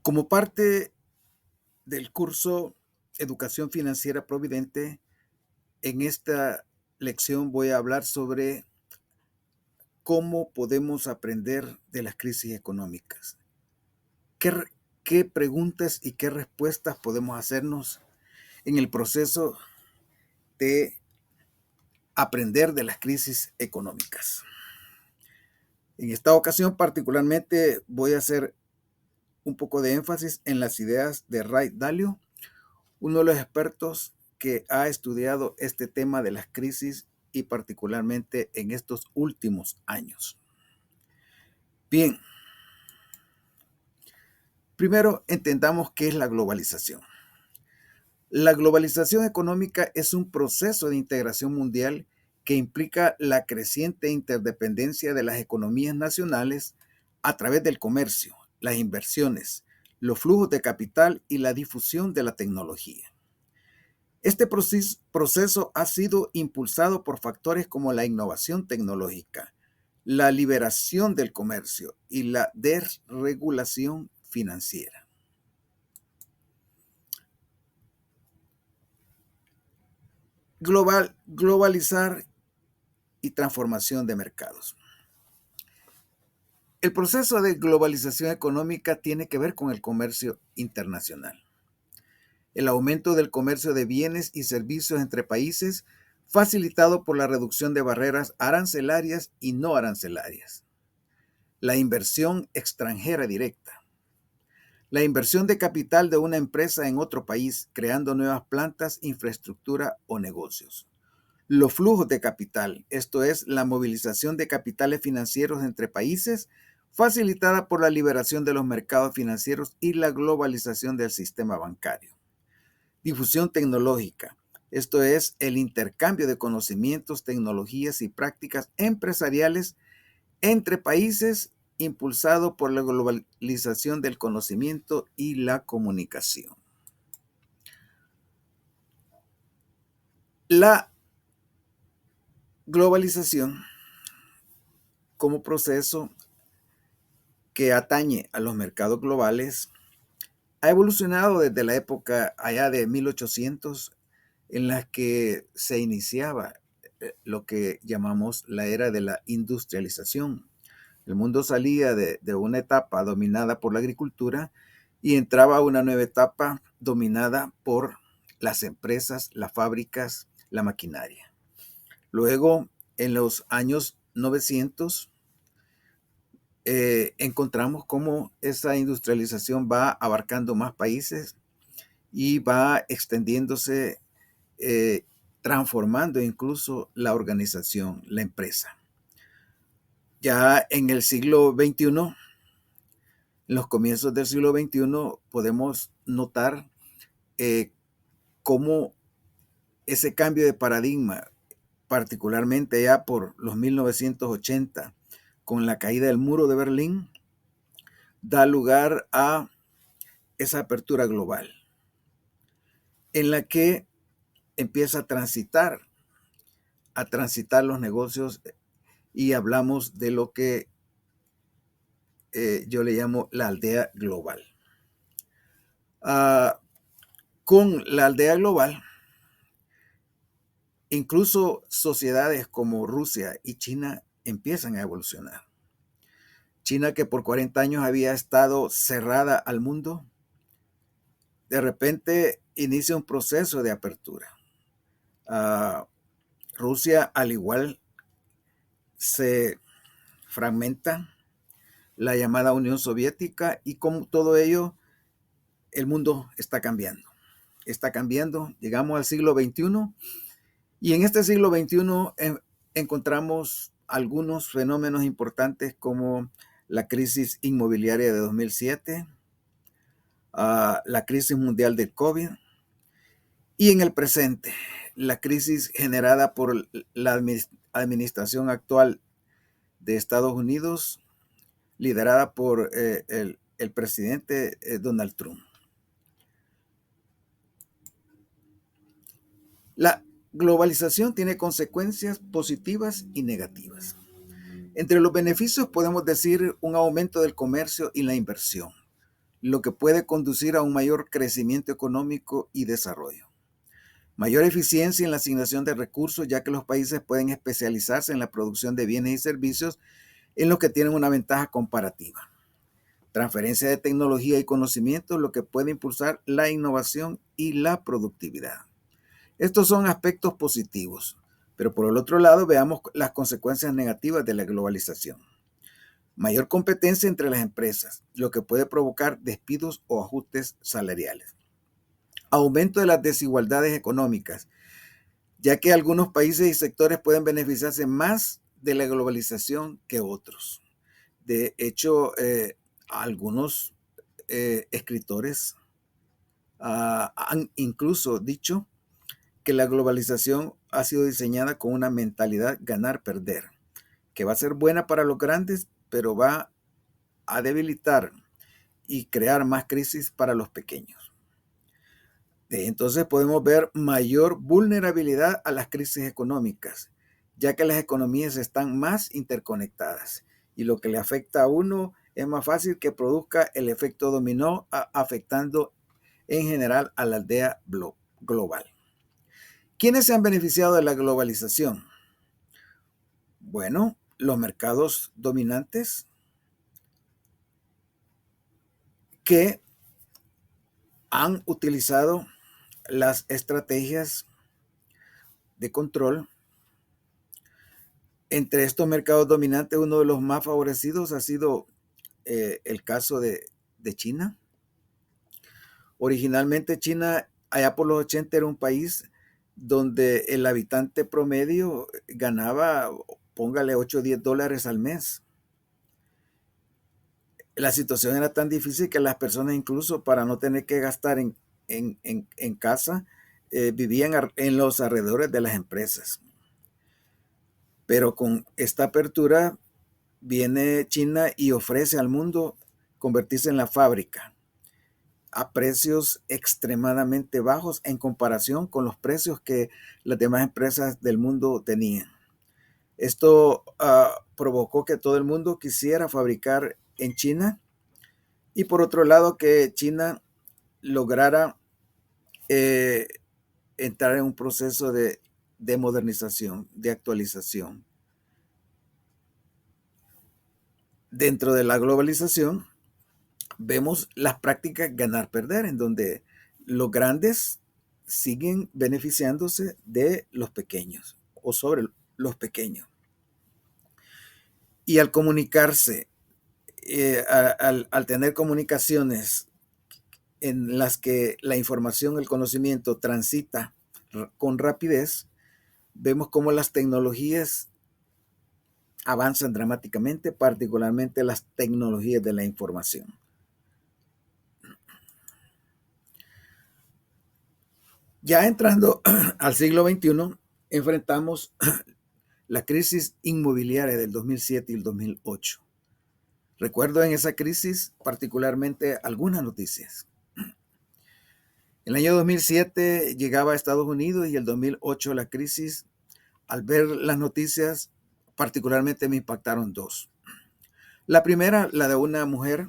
Como parte del curso Educación Financiera Providente, en esta lección voy a hablar sobre cómo podemos aprender de las crisis económicas. ¿Qué, qué preguntas y qué respuestas podemos hacernos en el proceso de aprender de las crisis económicas? En esta ocasión particularmente voy a hacer un poco de énfasis en las ideas de Ray Dalio, uno de los expertos que ha estudiado este tema de las crisis y particularmente en estos últimos años. Bien, primero entendamos qué es la globalización. La globalización económica es un proceso de integración mundial que implica la creciente interdependencia de las economías nacionales a través del comercio, las inversiones, los flujos de capital y la difusión de la tecnología. Este proceso ha sido impulsado por factores como la innovación tecnológica, la liberación del comercio y la desregulación financiera. Globalizar y transformación de mercados. El proceso de globalización económica tiene que ver con el comercio internacional. El aumento del comercio de bienes y servicios entre países, facilitado por la reducción de barreras arancelarias y no arancelarias. La inversión extranjera directa. La inversión de capital de una empresa en otro país, creando nuevas plantas, infraestructura o negocios. Los flujos de capital, esto es, la movilización de capitales financieros entre países, facilitada por la liberación de los mercados financieros y la globalización del sistema bancario. Difusión tecnológica, esto es, el intercambio de conocimientos, tecnologías y prácticas empresariales entre países, impulsado por la globalización del conocimiento y la comunicación. La globalización como proceso que atañe a los mercados globales ha evolucionado desde la época allá de 1800 en la que se iniciaba lo que llamamos la era de la industrialización. El mundo salía de una etapa dominada por la agricultura y entraba a una nueva etapa dominada por las empresas, las fábricas, la maquinaria. Luego, en los años 900, encontramos cómo esa industrialización va abarcando más países y va extendiéndose, eh, transformando incluso la organización, la empresa. Ya en el siglo XXI, en los comienzos del siglo XXI, podemos notar cómo ese cambio de paradigma, particularmente ya por los 1980, con la caída del muro de Berlín, da lugar a esa apertura global, en la que empieza a transitar los negocios y hablamos de lo que yo le llamo la aldea global. Con la aldea global, incluso sociedades como Rusia y China empiezan a evolucionar. China, que por 40 años había estado cerrada al mundo, de repente inicia un proceso de apertura. Rusia, al igual, se fragmenta, la llamada Unión Soviética, y con todo ello el mundo está cambiando. Está cambiando, llegamos al siglo XXI, y en este siglo XXI encontramos algunos fenómenos importantes como la crisis inmobiliaria de 2007, la crisis mundial del COVID, y en el presente, la crisis generada por la administración actual de Estados Unidos, liderada por el presidente Donald Trump. La globalización tiene consecuencias positivas y negativas. Entre los beneficios podemos decir un aumento del comercio y la inversión, lo que puede conducir a un mayor crecimiento económico y desarrollo. Mayor eficiencia en la asignación de recursos, ya que los países pueden especializarse en la producción de bienes y servicios en los que tienen una ventaja comparativa. Transferencia de tecnología y conocimiento, lo que puede impulsar la innovación y la productividad. Estos son aspectos positivos, pero por el otro lado veamos las consecuencias negativas de la globalización. Mayor competencia entre las empresas, lo que puede provocar despidos o ajustes salariales. Aumento de las desigualdades económicas, ya que algunos países y sectores pueden beneficiarse más de la globalización que otros. De hecho, algunos escritores han incluso dicho que la globalización ha sido diseñada con una mentalidad ganar-perder, que va a ser buena para los grandes, pero va a debilitar y crear más crisis para los pequeños. Entonces podemos ver mayor vulnerabilidad a las crisis económicas, ya que las economías están más interconectadas y lo que le afecta a uno es más fácil que produzca el efecto dominó, afectando en general a la aldea global. ¿Quiénes se han beneficiado de la globalización? Bueno, los mercados dominantes que han utilizado las estrategias de control. Entre estos mercados dominantes, uno de los más favorecidos ha sido el caso de China. Originalmente China, allá por los 80, era un país donde el habitante promedio ganaba, póngale, 8 o 10 dólares al mes. La situación era tan difícil que las personas, incluso para no tener que gastar en casa, vivían en los alrededores de las empresas. Pero con esta apertura viene China y ofrece al mundo convertirse en la fábrica a precios extremadamente bajos en comparación con los precios que las demás empresas del mundo tenían. Esto provocó que todo el mundo quisiera fabricar en China y por otro lado que China lograra entrar en un proceso de modernización, de actualización. Dentro de la globalización vemos las prácticas ganar-perder, en donde los grandes siguen beneficiándose de los pequeños o sobre los pequeños. Y al comunicarse, al tener comunicaciones en las que la información, el conocimiento transita con rapidez, vemos cómo las tecnologías avanzan dramáticamente, particularmente las tecnologías de la información. Ya entrando al siglo XXI, enfrentamos la crisis inmobiliaria del 2007 y el 2008. Recuerdo en esa crisis particularmente algunas noticias. El año 2007 llegaba a Estados Unidos y el 2008 la crisis. Al ver las noticias, particularmente me impactaron dos. La primera, la de una mujer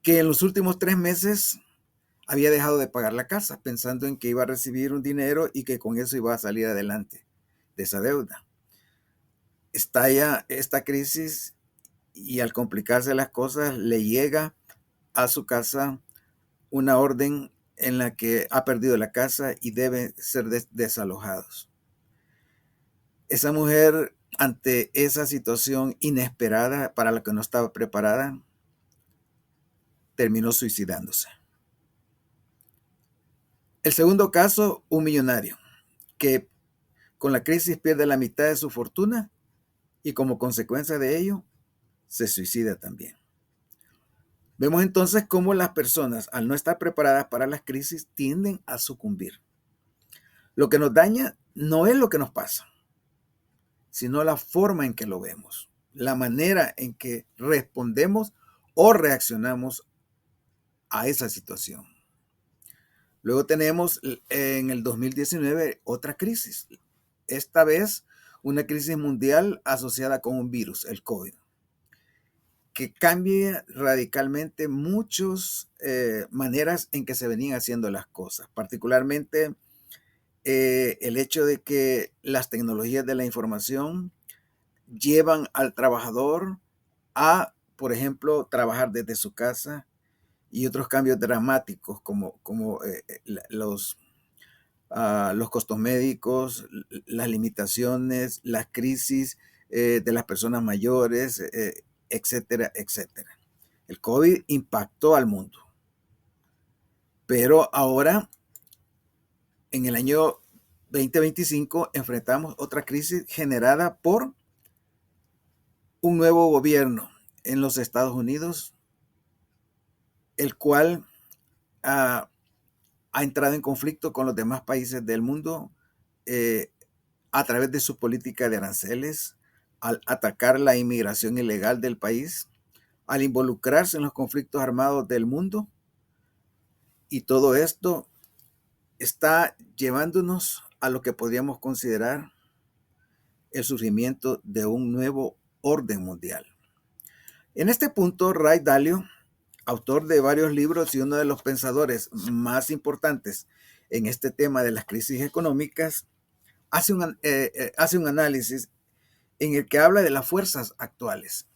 que en los últimos 3 meses había dejado de pagar la casa, pensando en que iba a recibir un dinero y que con eso iba a salir adelante de esa deuda. Estalla esta crisis y al complicarse las cosas le llega a su casa una orden en la que ha perdido la casa y debe ser desalojados. Esa mujer, ante esa situación inesperada para la que no estaba preparada, terminó suicidándose. El segundo caso, un millonario que con la crisis pierde la mitad de su fortuna y como consecuencia de ello se suicida también. Vemos entonces cómo las personas, al no estar preparadas para las crisis, tienden a sucumbir. Lo que nos daña no es lo que nos pasa, sino la forma en que lo vemos, la manera en que respondemos o reaccionamos a esa situación. Luego tenemos en el 2019 otra crisis, esta vez una crisis mundial asociada con un virus, el COVID, que cambie radicalmente muchas maneras en que se venían haciendo las cosas, particularmente el hecho de que las tecnologías de la información llevan al trabajador a, por ejemplo, trabajar desde su casa y otros cambios dramáticos los costos médicos, las limitaciones, las crisis de las personas mayores, etcétera, etcétera. El COVID impactó al mundo, pero ahora, en el año 2025, enfrentamos otra crisis generada por un nuevo gobierno en los Estados Unidos, el cual ha entrado en conflicto con los demás países del mundo a través de su política de aranceles, al atacar la inmigración ilegal del país, al involucrarse en los conflictos armados del mundo. Y todo esto está llevándonos a lo que podríamos considerar el surgimiento de un nuevo orden mundial. En este punto, Ray Dalio, autor de varios libros y uno de los pensadores más importantes en este tema de las crisis económicas, hace un análisis en el que habla de las fuerzas actuales.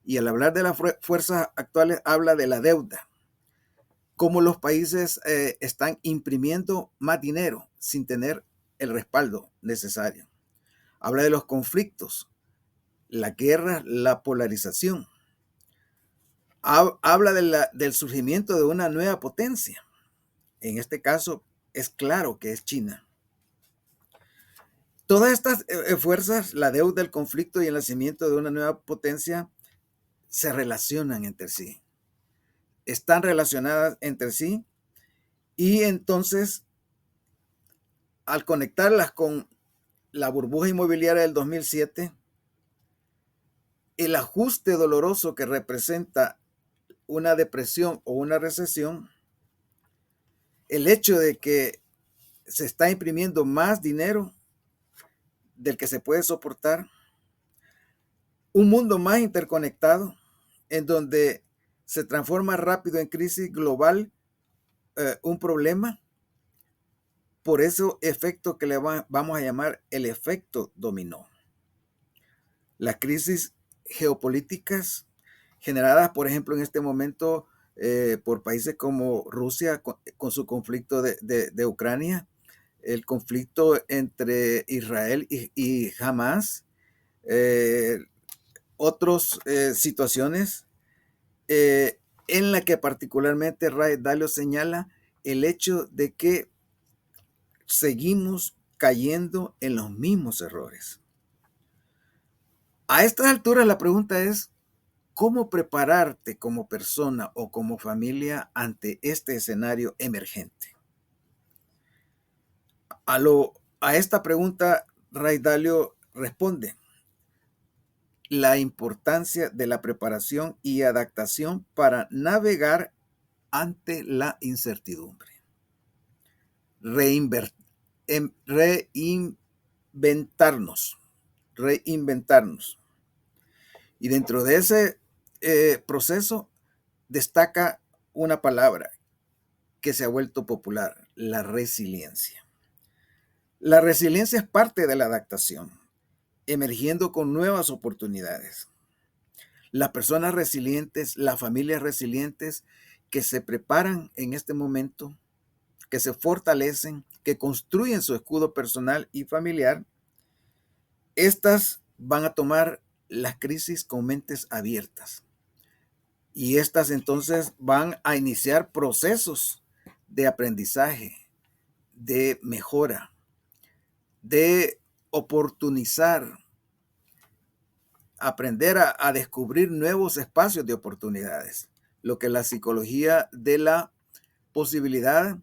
Y al hablar de las fuerzas actuales, habla de la deuda, cómo los países están imprimiendo más dinero sin tener el respaldo necesario. Habla de los conflictos, la guerra, la polarización. Habla del surgimiento de una nueva potencia. En este caso, es claro que es China. Todas estas fuerzas, la deuda, el conflicto y el nacimiento de una nueva potencia, se relacionan entre sí. Están relacionadas entre sí y entonces, al conectarlas con la burbuja inmobiliaria del 2007, el ajuste doloroso que representa una depresión o una recesión, el hecho de que se está imprimiendo más dinero del que se puede soportar, un mundo más interconectado, en donde se transforma rápido en crisis global un problema, por eso efecto que le vamos a llamar el efecto dominó. Las crisis geopolíticas generadas, por ejemplo, en este momento por países como Rusia con su conflicto de Ucrania, el conflicto entre Israel y Hamas, otras situaciones en la que particularmente Ray Dalio señala el hecho de que seguimos cayendo en los mismos errores. A estas alturas la pregunta es, ¿cómo prepararte como persona o como familia ante este escenario emergente? A esta pregunta, Ray Dalio responde: la importancia de la preparación y adaptación para navegar ante la incertidumbre. Reinventarnos. Y dentro de ese proceso destaca una palabra que se ha vuelto popular: la resiliencia. La resiliencia es parte de la adaptación, emergiendo con nuevas oportunidades. Las personas resilientes, las familias resilientes que se preparan en este momento, que se fortalecen, que construyen su escudo personal y familiar, estas van a tomar las crisis con mentes abiertas. Y estas entonces van a iniciar procesos de aprendizaje, de mejora, de oportunizar, aprender a descubrir nuevos espacios de oportunidades. Lo que la psicología de la posibilidad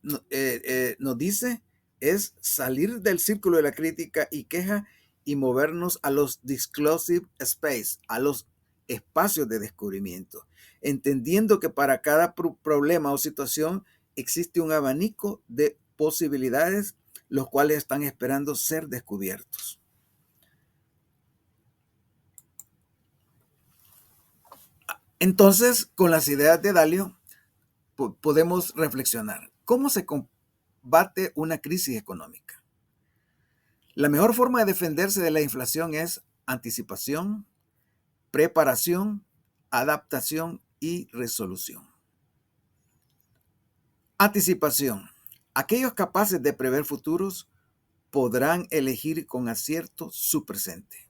nos dice es salir del círculo de la crítica y queja y movernos a los disclosive space, a los espacios de descubrimiento, entendiendo que para cada problema o situación existe un abanico de posibilidades, los cuales están esperando ser descubiertos. Entonces, con las ideas de Dalio, podemos reflexionar. ¿Cómo se combate una crisis económica? La mejor forma de defenderse de la inflación es anticipación, preparación, adaptación y resolución. Anticipación. Aquellos capaces de prever futuros podrán elegir con acierto su presente.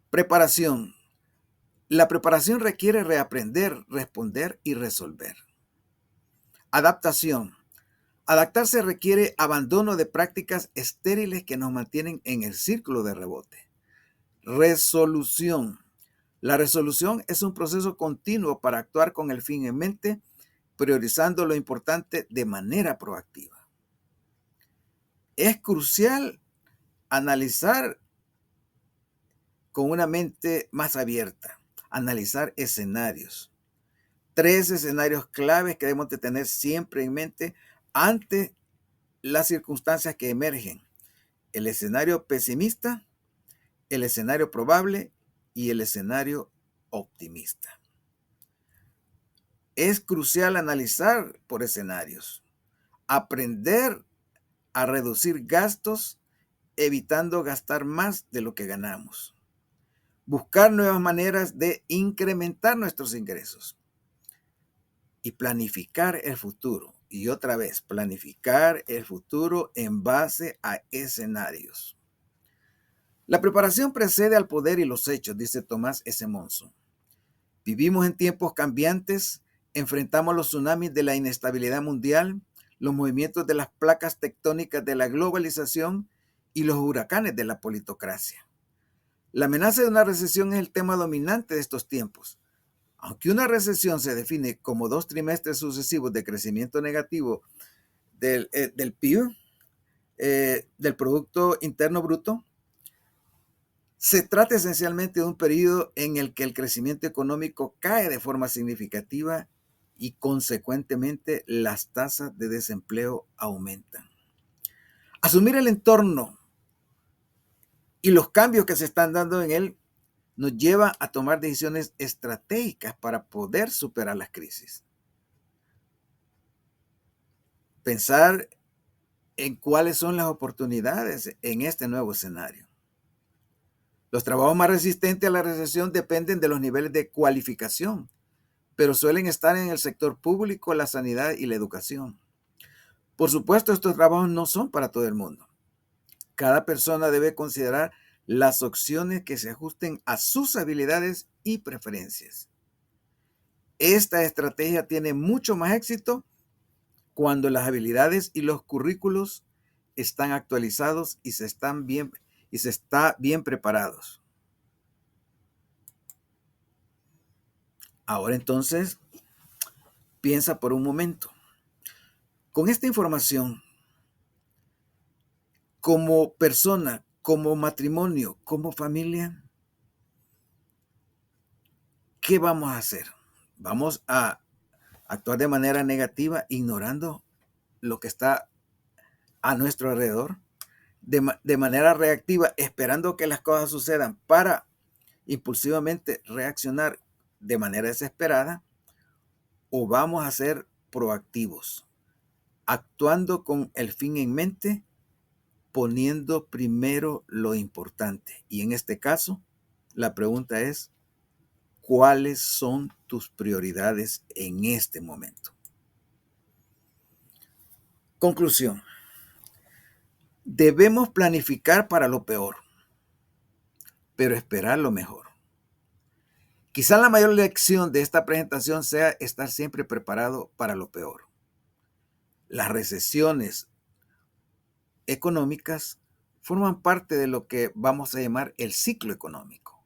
Preparación. La preparación requiere reaprender, responder y resolver. Adaptación. Adaptarse requiere abandono de prácticas estériles que nos mantienen en el círculo de rebote. Resolución. La resolución es un proceso continuo para actuar con el fin en mente, priorizando lo importante de manera proactiva. Es crucial analizar con una mente más abierta, analizar escenarios. 3 escenarios claves que debemos de tener siempre en mente ante las circunstancias que emergen. El escenario pesimista, el escenario probable y el escenario optimista. Es crucial analizar por escenarios, aprender a reducir gastos, evitando gastar más de lo que ganamos. Buscar nuevas maneras de incrementar nuestros ingresos y planificar el futuro. Y otra vez, planificar el futuro en base a escenarios. La preparación precede al poder y los hechos, dice Thomas S. Monson. Vivimos en tiempos cambiantes, enfrentamos los tsunamis de la inestabilidad mundial, los movimientos de las placas tectónicas de la globalización y los huracanes de la politocracia. La amenaza de una recesión es el tema dominante de estos tiempos. Aunque una recesión se define como 2 trimestres sucesivos de crecimiento negativo del PIB, del Producto Interno Bruto, se trata esencialmente de un periodo en el que el crecimiento económico cae de forma significativa y consecuentemente las tasas de desempleo aumentan. Asumir el entorno y los cambios que se están dando en él nos lleva a tomar decisiones estratégicas para poder superar las crisis. Pensar en cuáles son las oportunidades en este nuevo escenario. Los trabajos más resistentes a la recesión dependen de los niveles de cualificación, pero suelen estar en el sector público, la sanidad y la educación. Por supuesto, estos trabajos no son para todo el mundo. Cada persona debe considerar las opciones que se ajusten a sus habilidades y preferencias. Esta estrategia tiene mucho más éxito cuando las habilidades y los currículos están actualizados y se está bien preparados. Ahora entonces, piensa por un momento. Con esta información, como persona, como matrimonio, como familia, ¿qué vamos a hacer? ¿Vamos a actuar de manera negativa, ignorando lo que está a nuestro alrededor? De manera reactiva, esperando que las cosas sucedan para impulsivamente reaccionar de manera desesperada, o vamos a ser proactivos, actuando con el fin en mente, poniendo primero lo importante. Y en este caso, la pregunta es, ¿cuáles son tus prioridades en este momento? Conclusión. Debemos planificar para lo peor, pero esperar lo mejor. Quizá la mayor lección de esta presentación sea estar siempre preparado para lo peor. Las recesiones económicas forman parte de lo que vamos a llamar el ciclo económico,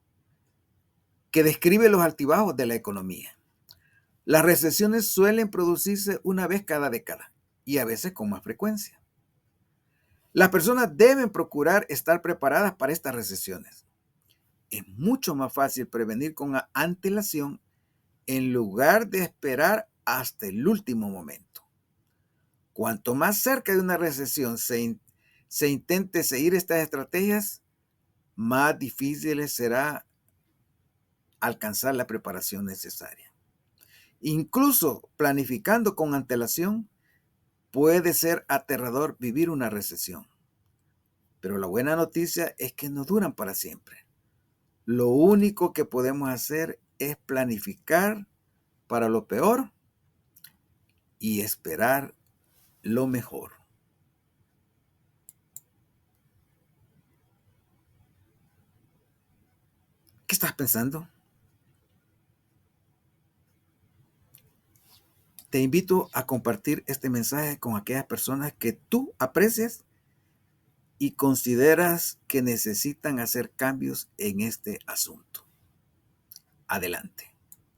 que describe los altibajos de la economía. Las recesiones suelen producirse una vez cada década y a veces con más frecuencia. Las personas deben procurar estar preparadas para estas recesiones. Es mucho más fácil prevenir con antelación en lugar de esperar hasta el último momento. Cuanto más cerca de una recesión se intente seguir estas estrategias, más difícil será alcanzar la preparación necesaria. Incluso planificando con antelación, puede ser aterrador vivir una recesión. Pero la buena noticia es que no duran para siempre. Lo único que podemos hacer es planificar para lo peor y esperar lo mejor. ¿Qué estás pensando? Te invito a compartir este mensaje con aquellas personas que tú aprecias y consideras que necesitan hacer cambios en este asunto. Adelante.